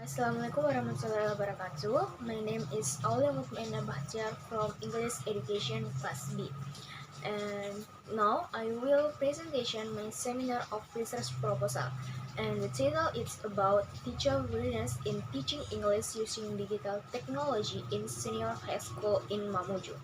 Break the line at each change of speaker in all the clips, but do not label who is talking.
Assalamualaikum warahmatullahi wabarakatuh. My name is Aulia Mutmainna Bachtiar from English Education Class B. And now I will presentation my seminar of research proposal. And the title is about teacher readiness in teaching English using digital technology in senior high school in MAMUJU.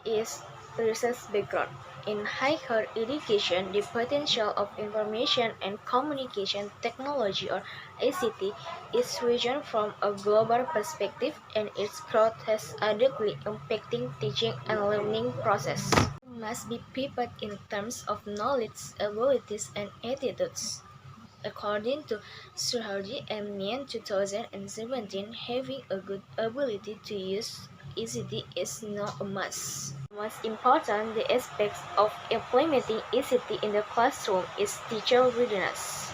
Is research background. In higher education, the potential of information and communication technology or ICT is vision from a global perspective, and its growth has directly impacting teaching and learning process. Must be prepared in terms of knowledge, abilities, and attitudes. According to Surharji and Mian 2017, having a good ability to use ICT is not a must. Most important, the aspects of implementing ICT in the classroom is teacher readiness.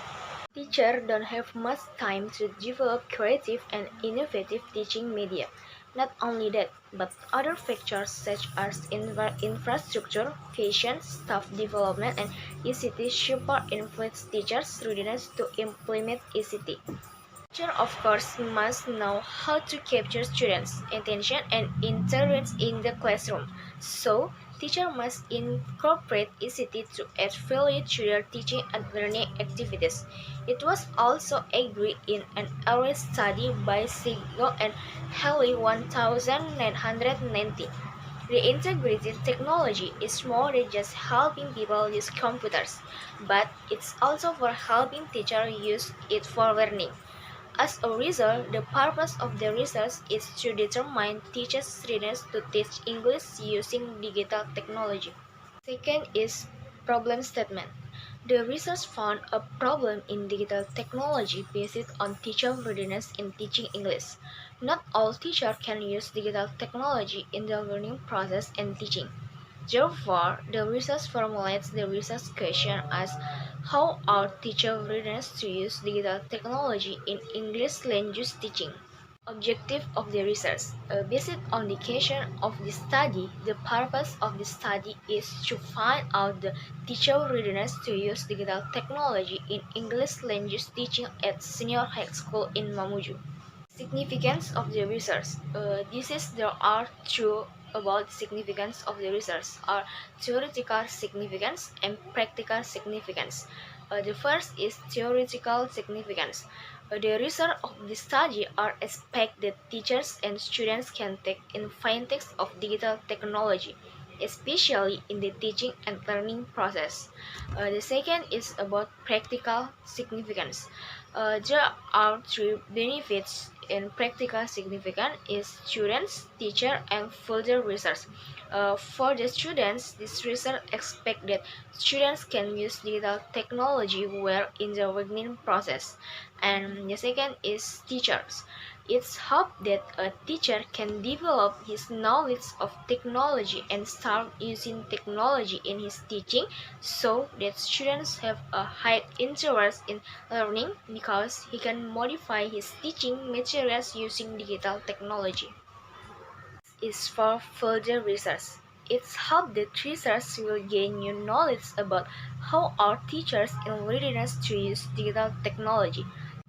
Teachers don't have much time to develop creative and innovative teaching media. Not only that, but other factors such as infrastructure, passion, staff development, and ICT support influence teachers' readiness to implement ICT. Teacher, of course, must know how to capture students' attention and interest in the classroom. So, teacher must incorporate ICT to add value to their teaching and learning activities. It was also agreed in an early study by Siegel and Haley 1990. The integrated technology is more than just helping people use computers, but it's also for helping teachers use it for learning. As a result, the purpose of the research is to determine teachers' readiness to teach English using digital technology. Second is problem statement. The research found a problem in digital technology based on teacher readiness in teaching English. Not all teachers can use digital technology in the learning process and teaching. Therefore, the research formulates the research question as how are teacher readiness to use digital technology in English language teaching? Objective of the research. Based on the question of the study, the purpose of the study is to find out the teacher readiness to use digital technology in English language teaching at senior high school in Mamuju. Significance of the research. There are two about significance of the research are theoretical significance and practical significance. The first is theoretical significance. The result of the study are aspects that teachers and students can take in context of digital technology, especially in the teaching and learning process. The second is about practical significance. There are three benefits in practical significance is students, teacher, and further research. For the students, this research expects that students can use digital technology well in the learning process. And the second is teachers. It's hoped that a teacher can develop his knowledge of technology and start using technology in his teaching so that students have a high interest in learning because he can modify his teaching materials using digital technology. Is for further research. It's hoped that research will gain new knowledge about how our teachers in readiness to use digital technology.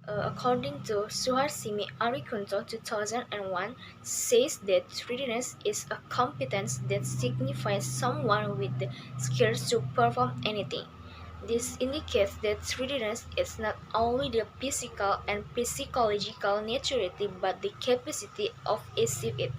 According to Suharsimi Arikunto 2001, says that readiness is a competence that signifies someone with the skills to perform anything. This indicates that readiness is not only the physical and psychological maturity but the capacity of achieve it.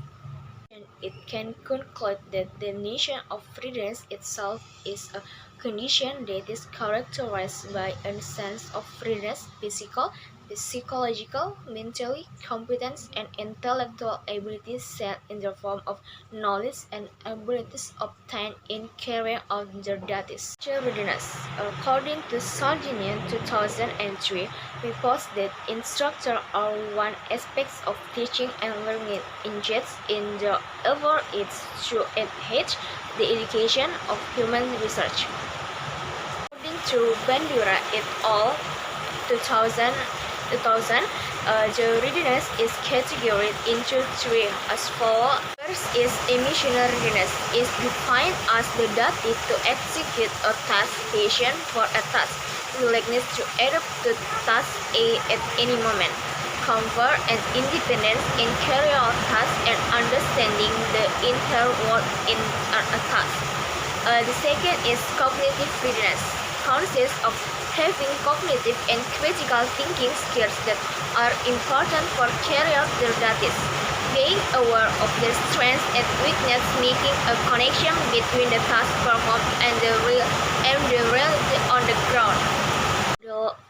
And it can conclude that the notion of readiness itself is a condition that is characterized by a sense of readiness, physical, psychological, mentally, competence, and intellectual abilities set in the form of knowledge and abilities obtained in carrying out their duties. Teacher readiness. According to Sardinian 2003, reports that instructors are one aspect of teaching and learning engaged in the effort is to enhance the education of human research. According to Bandura et al. 2000, the readiness is categorized into three as follows. First is emotional readiness. Is defined as the ability to execute a task, passion for a task, willingness to adapt to task A at any moment. comfort and independence in carrying out tasks and understanding the inner world in a task. The second is cognitive readiness, consists of having cognitive and critical thinking skills that are important for carrying out their duties. Being aware of their strengths and weaknesses, making a connection between the task performed and the reality on the ground.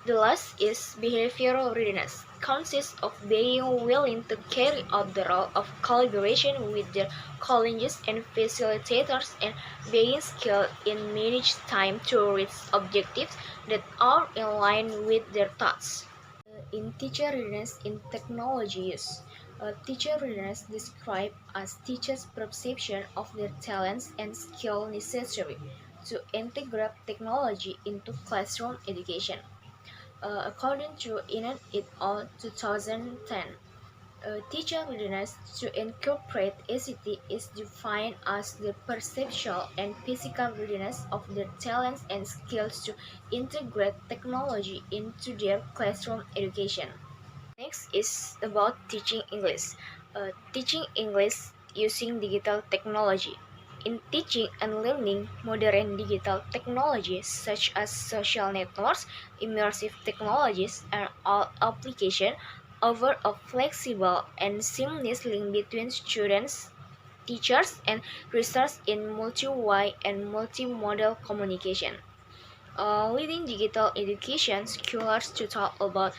The last is behavioral readiness, consists of being willing to carry out the role of collaboration with their colleagues and facilitators and being skilled in manage time to reach objectives that are in line with their tasks. In teacher readiness in technology use, teacher readiness described as teachers' perception of their talents and skill necessary to integrate technology into classroom education. According to Inan et al. 2010, teacher readiness to incorporate ICT is defined as the perceptual and physical readiness of their talents and skills to integrate technology into their classroom education. Next is about teaching English. Teaching English using digital technology. In teaching and learning, modern digital technologies such as social networks, immersive technologies, and all applications offer a flexible and seamless link between students, teachers, and research in multi-way and multimodal communication. Leading digital education scholars to talk about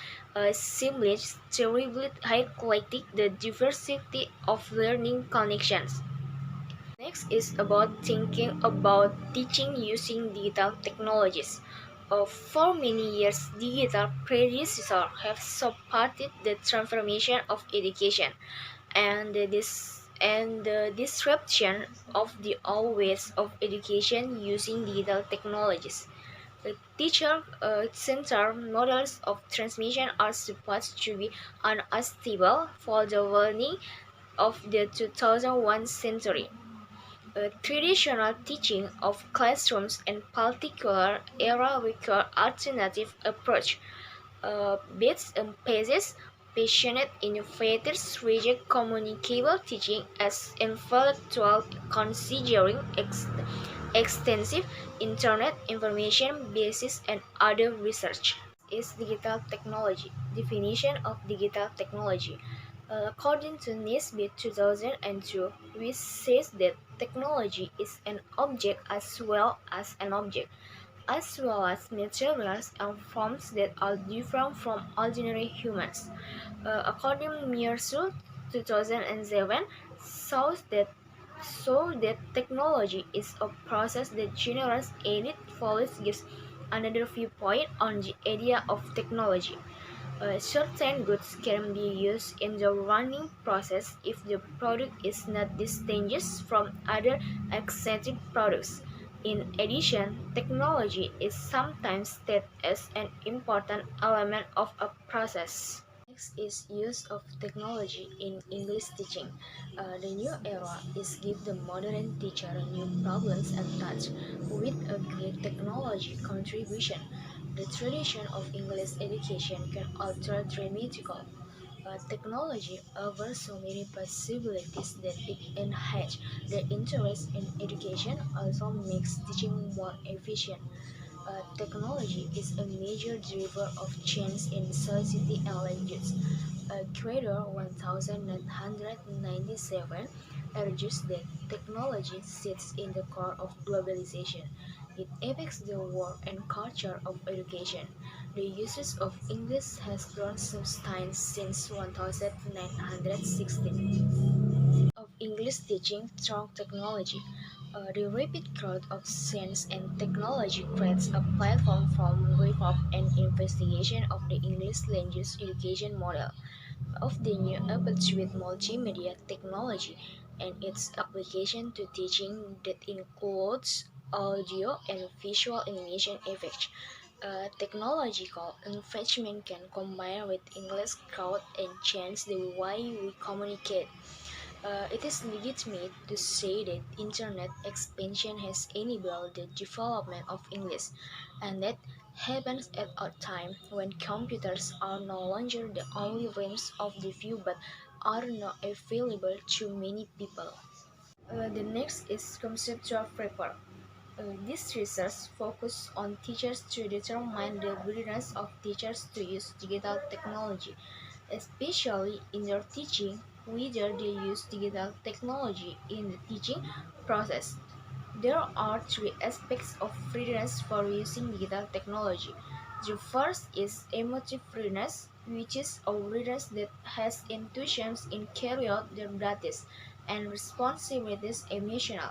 seamless, terribly highlighting the diversity of learning connections. Next is about thinking about teaching using digital technologies. For many years, digital predecessors have supported the transformation of education and the disruption of the old ways of education using digital technologies. The teacher-centered models of transmission are supposed to be unstable for the learning of the 2001 century. Traditional teaching of classrooms in particular era require alternative approach. Bits and pieces, passionate innovators reject communicable teaching as intellectual, considering extensive internet information bases and other research. Is digital technology. Definition of digital technology. According to Nisbet 2002, which says that technology is an object as well as materials and forms that are different from ordinary humans. According to Mearso 2007, shows that technology is a process that generates edit follows gives another viewpoint on the idea of technology. Certain goods can be used in the running process if the product is not distinguished from other existing products. In addition, technology is sometimes stated as an important element of a process. Next is use of technology in English teaching. The new era is give the modern teacher new problems and tasks with a great technology contribution. The tradition of English education can alter dramatically. Technology offers so many possibilities that it enhances the interest in education, also makes teaching more efficient. Technology is a major driver of change in society and language. Creator 1997 argues that technology sits in the core of globalization. It affects the world and culture of education. The usage of English has grown substantially since 1916 of English teaching through technology. The rapid growth of science and technology creates a platform for reform and investigation of the English language education model of the new approach with multimedia technology and its application to teaching that includes audio and visual animation effects. Technological enrichment can combine with English growth and change the way we communicate. It is legitimate to say that internet expansion has enabled the development of English, and that happens at a time when computers are no longer the only means of the view but are not available to many people. The next is conceptual framework. This research focuses on teachers to determine the readiness of teachers to use digital technology, especially in their teaching, whether they use digital technology in the teaching process. There are three aspects of readiness for using digital technology. The first is emotive readiness, which is a readiness that has intuitions in carry out their duties and responsibilities emotional.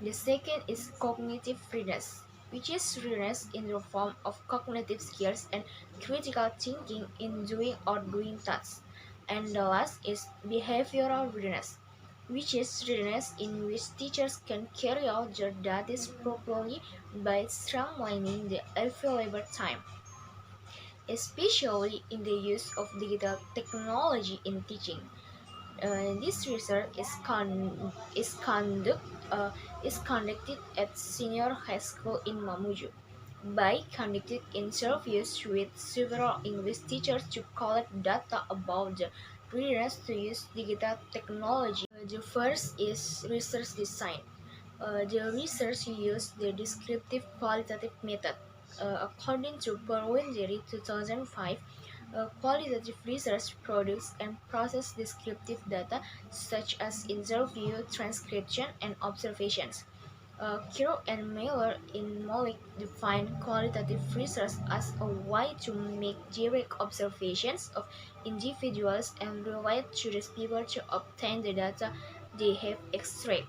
The second is cognitive readiness, which is readiness in the form of cognitive skills and critical thinking in doing or doing tasks. And the last is behavioral readiness, which is readiness in which teachers can carry out their duties properly by streamlining the available time, especially in the use of digital technology in teaching. This research uh, is conducted at senior high school in Mamuju by conducting interviews with several English teachers to collect data about the readiness to use digital technology. The first is research design. The research used the descriptive qualitative method. According to Perwinzeri 2005, qualitative research products and process descriptive data such as interview, transcription, and observations. Kiro and Miller in Malik define qualitative research as a way to make direct observations of individuals and relate to these people to obtain the data they have extracted.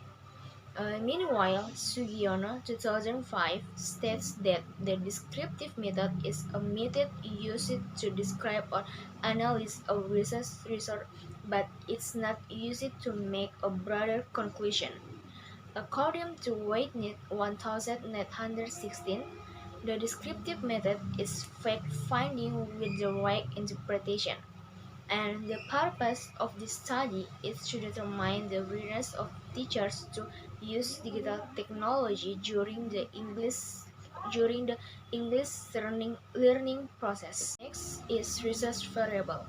Meanwhile, Sugiyama 2005 states that the descriptive method is a method used to describe or analyze a result, but it's not used to make a broader conclusion. According to Whitenet 1916, the descriptive method is fact-finding with the right interpretation. And the purpose of this study is to determine the readiness of teachers to use digital technology during the English learning process. Next is research variable.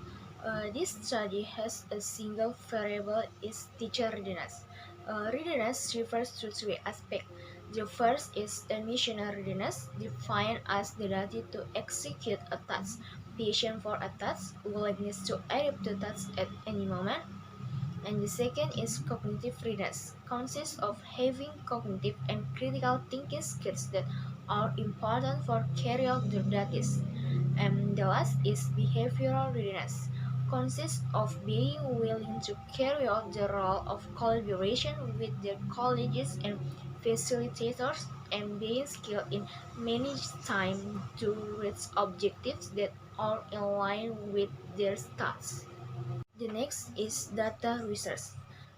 This study has a single variable is teacher readiness. Readiness refers to three aspects. The first is emotional readiness, defined as the ability to execute a task, patience for a task, willingness to adapt to tasks at any moment. And the second is cognitive readiness, consists of having cognitive and critical thinking skills that are important for carry out the duties. And the last is behavioral readiness, consists of being willing to carry out the role of collaboration with their colleagues and facilitators and being skilled in manage time to reach objectives that are in line with their tasks. The next is data research.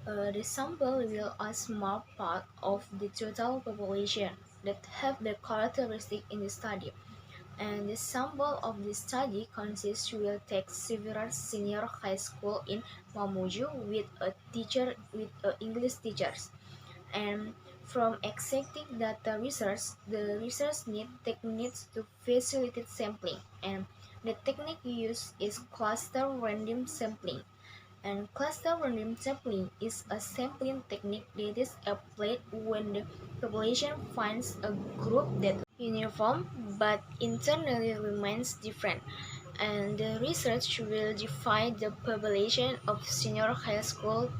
The sample will a small part of the total population that have the characteristic in the study, and the sample of the study consists will take several senior high school in Mamuju with English teachers. And from exacting data research, the research need techniques to facilitate sampling, and the technique used is cluster random sampling. And cluster random sampling is a sampling technique that is applied when the population finds a group that uniform but internally remains different. And the research will divide the population of senior high school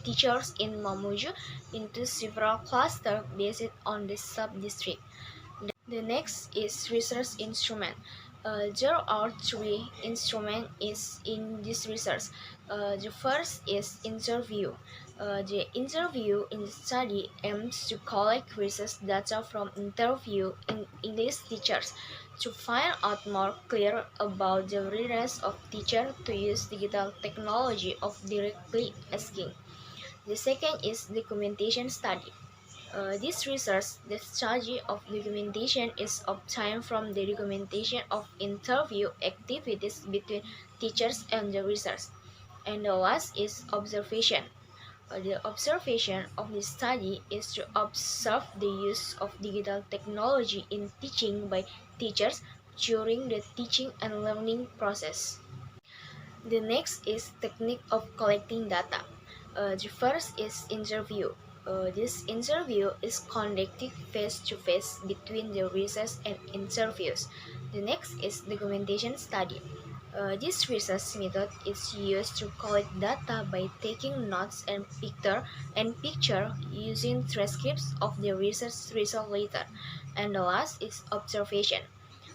teachers in Mamuju into several clusters based on the sub-district. The next is research instrument. There are three instruments in this research. The first is interview. The interview in the study aims to collect research data from interview in English teachers to find out more clear about the readiness of teachers to use digital technology of directly asking. The second is documentation study. This research, the study of documentation is obtained from the documentation of interview activities between teachers and the research. And the last is observation. The observation of the study is to observe the use of digital technology in teaching by teachers during the teaching and learning process. The next is technique of collecting data. The first is interview. This interview is conducted face to face between the research and interviews. The next is documentation study. This research method is used to collect data by taking notes and picture using transcripts of the research result later. And the last is observation.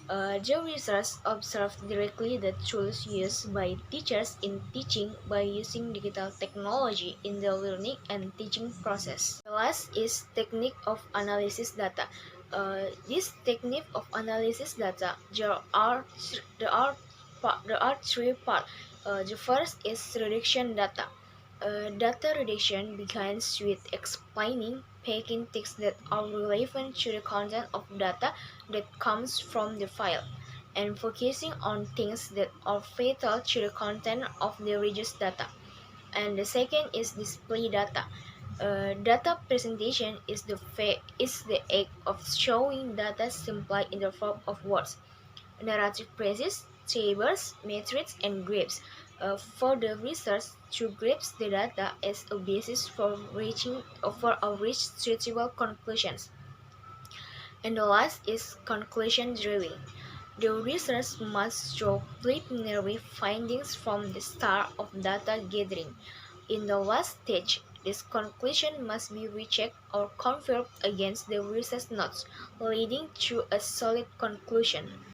The research observed directly the tools used by teachers in teaching by using digital technology in the learning and teaching process. The last is technique of analysis data. This technique of analysis data, there are three parts. The first is reduction data. Data reduction begins with explaining, picking things that are relevant to the content of data that comes from the file, and focusing on things that are fatal to the content of the reduced data. And the second is display data. Data presentation is the act of showing data simply in the form of words, narrative phrases, tables, metrics, and graphs. For the research, to grasp the data as a basis for reach suitable conclusions. And the last is conclusion drawing. The research must draw preliminary findings from the start of data gathering. In the last stage, this conclusion must be rechecked or confirmed against the research notes, leading to a solid conclusion.